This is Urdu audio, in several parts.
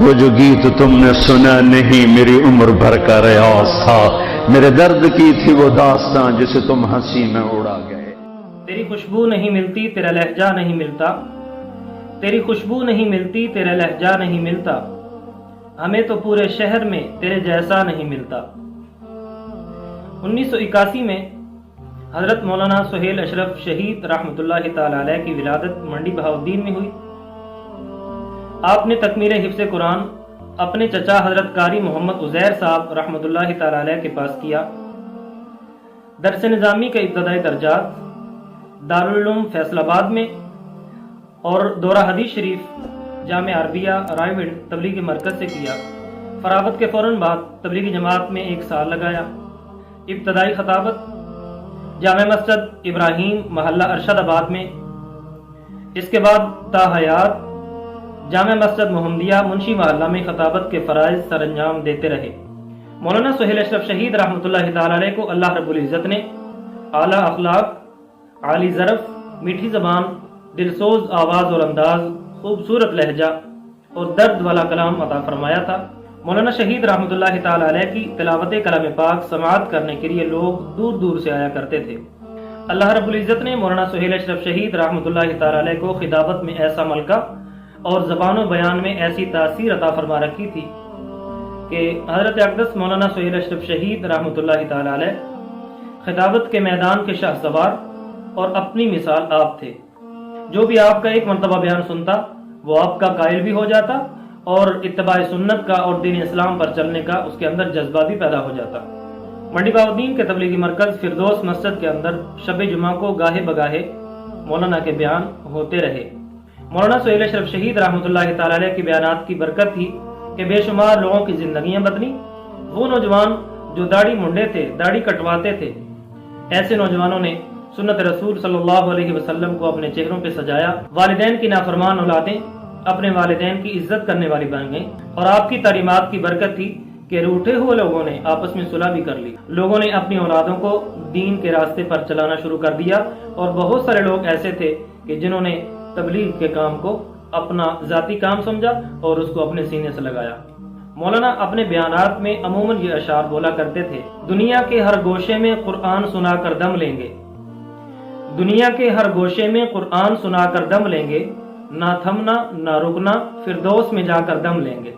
وہ جو گیت تم نے سنا نہیں میری عمر بھر کا ریاض تھا، میرے درد کی تھی وہ داستان جسے تم ہنسی میں اڑا گئے۔ تیری خوشبو نہیں ملتی تیرا لہجہ نہیں ملتا، تیری خوشبو نہیں ملتی تیرا لہجہ نہیں ملتا، ہمیں تو پورے شہر میں تیرے جیسا نہیں ملتا۔ 1981 میں حضرت مولانا سہیل اشرف شہید رحمۃ اللہ تعالی علیہ کی ولادت منڈی بہاؤالدین میں ہوئی۔ آپ نے تکمیل حفظ قرآن اپنے چچا حضرت قاری محمد عزیر صاحب رحمۃ اللہ تعالی علیہ کے پاس کیا۔ درس نظامی کے ابتدائی درجات دارالعلوم فیصل آباد میں اور دورہ حدیث شریف جامع عربیہ رائے گنج تبلیغی مرکز سے کیا۔ فراغت کے فوراً بعد تبلیغی جماعت میں 1 سال لگایا۔ ابتدائی خطابت جامع مسجد ابراہیم محلہ ارشد آباد میں، اس کے بعد تا حیات جامع مسجد محمدیہ منشی محلہ میں خطابت کے فرائض سر انجام دیتے رہے۔ مولانا سہیل اشرف شہید رحمۃ اللہ تعالی علیہ کو اللہ رب العزت نے اعلیٰ اخلاق، عالی ظرف، میٹھی زبان، دلسوز آواز اور انداز، خوبصورت لہجہ اور درد والا کلام عطا فرمایا تھا۔ مولانا شہید رحمۃ اللہ تعالی علیہ کی تلاوت کلام پاک سماعت کرنے کے لیے لوگ دور دور سے آیا کرتے تھے۔ اللہ رب العزت نے مولانا سہیل اشرف شہید رحمۃ اللہ تعالی علیہ کو خطابت میں ایسا ملکہ اور زبان و بیان میں ایسی تاثیر عطا فرما رکھی تھی کہ حضرت اقدس مولانا سہیل اشرف شہید رحمۃ اللہ تعالی علیہ خطابت کے میدان کے شاہ سوار اور اپنی مثال آپ تھے۔ جو بھی آپ کا ایک مرتبہ بیان سنتا وہ آپ کا قائل بھی ہو جاتا اور اتباع سنت کا اور دین اسلام پر چلنے کا اس کے اندر جذبہ بھی پیدا ہو جاتا۔ منڈی بہاؤالدین کے تبلیغی مرکز فردوس مسجد کے اندر شب جمعہ کو گاہے بگاہے مولانا کے بیان ہوتے رہے۔ مولانا سہیل اشرف شہید رحمۃ اللہ تعالی علیہ کی بیانات کی برکت تھی کہ بے شمار لوگوں کی زندگیاں بدلی۔ وہ نوجوان جو داڑھی منڈے تھے، داڑھی کٹواتے تھے، ایسے نوجوانوں نے سنت رسول صلی اللہ علیہ وسلم کو اپنے چہروں پہ سجایا۔ والدین کی نافرمان اولادیں اپنے والدین کی عزت کرنے والی بن گئیں، اور آپ کی تعلیمات کی برکت تھی کہ روٹھے ہوئے لوگوں نے آپس میں صلح بھی کر لی۔ لوگوں نے اپنی اولادوں کو دین کے راستے پر چلانا شروع کر دیا، اور بہت سارے لوگ ایسے تھے کہ جنہوں نے تبلیغ کے کام کو اپنا ذاتی کام سمجھا اور اس کو اپنے سینے سے لگایا۔ مولانا اپنے بیانات میں عموماً یہ اشعار بولا کرتے تھے: دنیا کے ہر گوشے میں قرآن سنا کر دم لیں گے، دنیا کے ہر گوشے میں قرآن سنا کر دم لیں گے، نہ تھمنا نہ رکنا، فردوس میں جا کر دم لیں گے۔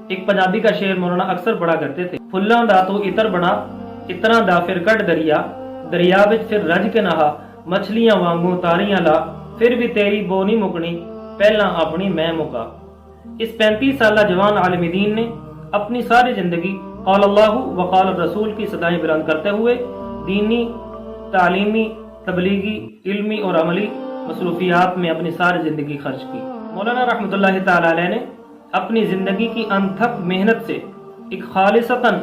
ایک پنجابی کا شعر مولانا اکثر پڑھا کرتے تھے: پھلاں دا تو عطر بنا، اتنا دا پھر کٹ دریا، دریا وچ پھر رج کے نہا، مچھلیاں وانگوں تاریاں لا، پھر بھی تیری بو نہیں مکنی، پہلا اپنی میں مکا۔ اس 35 سالہ جوان عالم دین نے اپنی ساری زندگی قال اللہ و قال الرسول کی صدائیں بلند کرتے ہوئے دینی، تعلیمی، تبلیغی، علمی اور عملی مصروفیات میں اپنی ساری زندگی خرچ کی۔ مولانا رحمۃ اللہ تعالی علیہ نے اپنی زندگی کی انتھک محنت سے ایک خالصتاً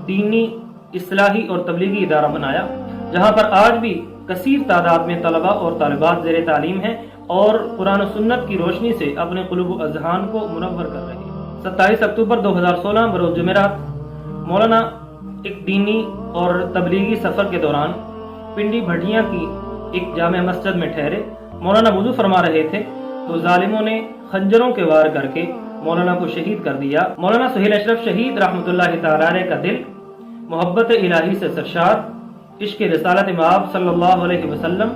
دینی، اصلاحی اور تبلیغی ادارہ بنایا، جہاں پر آج بھی کثیر تعداد میں طلباء اور طالبات زیر تعلیم ہیں اور قرآن و سنت کی روشنی سے اپنے قلوب و اذہان کو منور کر رہے ہیں۔ 27 اکتوبر 2016 بروز جمعرات مولانا ایک دینی اور تبلیغی سفر کے دوران پنڈی بھٹیاں کی ایک جامع مسجد میں ٹھہرے۔ مولانا وضو فرما رہے تھے تو ظالموں نے خنجروں کے وار کر کے مولانا کو شہید کر دیا۔ مولانا سہیل اشرف شہید رحمۃ اللہ تعالی علیہ کا دل محبت الہی سے سرشار، عشق رسالت مآب صلی اللہ علیہ وسلم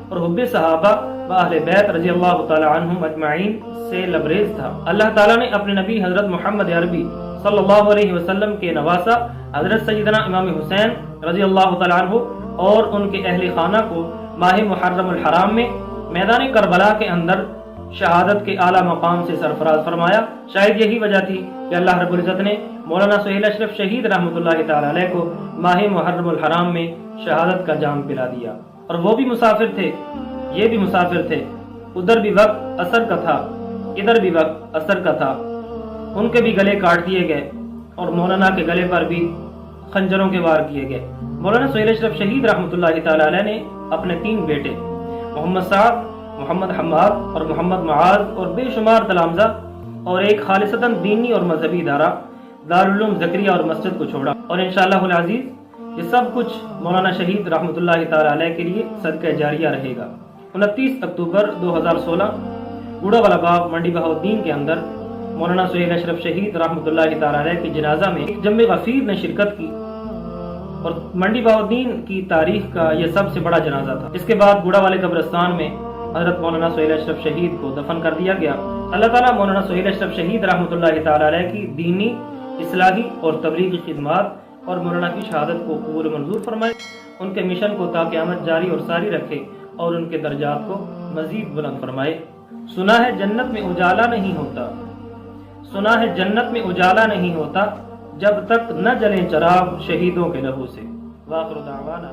اور حب صحابہ و اہل بیت رضی اللہ تعالی عنہم اجمعین سے لبریز تھا۔ اللہ تعالیٰ نے اپنے نبی حضرت محمد عربی صلی اللہ علیہ وسلم کے نواسہ حضرت سیدنا امام حسین رضی اللہ تعالی عنہ اور ان کے اہل خانہ کو ماہ محرم الحرام میں میدان کربلا کے اندر شہادت کے اعلیٰ مقام سے سرفراز فرمایا۔ شاید یہی وجہ تھی کہ اللہ رب العزت نے مولانا سہیل اشرف شہید رحمۃ اللہ تعالی علیہ کو ماہ محرم الحرام میں شہادت کا جام پلا دیا۔ اور وہ بھی مسافر تھے، یہ بھی مسافر تھے، ادھر بھی وقت اثر کا تھا، ادھر بھی وقت اثر کا تھا۔ ان کے بھی گلے کاٹ دیے گئے اور مولانا کے گلے پر بھی خنجروں کے وار کیے گئے۔ مولانا سہیل اشرف شہید رحمۃ اللہ تعالی علیہ نے اپنے 3 بیٹے محمد سعد، محمد حماد اور محمد معاذ اور بے شمار تلامذہ اور ایک خالصتاً دینی اور مذہبی ادارہ دارالعلوم زکریا اور مسجد کو چھوڑا، اور انشاءاللہ العزیز یہ سب کچھ مولانا شہید رحمۃ اللہ تعالی علیہ کے لیے صدقہ جاریہ رہے گا۔ 29 اکتوبر 2016 گوڑا والا باغ منڈی بہاؤالدین کے اندر مولانا سہیل اشرف شہید رحمۃ اللہ تعالی علیہ کی جنازہ میں جم غفیر نے شرکت کی اور منڈی بہاؤالدین کی تاریخ کا یہ سب سے بڑا جنازہ تھا۔ اس کے بعد گوڑا والے قبرستان میں حضرت مولانا سہیل اشرف شہید کو دفن کر دیا گیا۔ اللہ تعالیٰ مولانا سہیل اشرف شہید رحمۃ اللہ تعالی علیہ کی دینی، اصلاحی اور تبلیغی خدمات اور مولانا کی شہادت کو قبول منظور فرمائے، ان کے مشن کو تا قیامت جاری اور ساری رکھے اور ان کے درجات کو مزید بلند فرمائے۔ سنا ہے جنت میں اجالا نہیں ہوتا، سنا ہے جنت میں اجالا نہیں ہوتا جب تک نہ جلیں چراغ شہیدوں کے لہو سے۔ وآخر دعوانا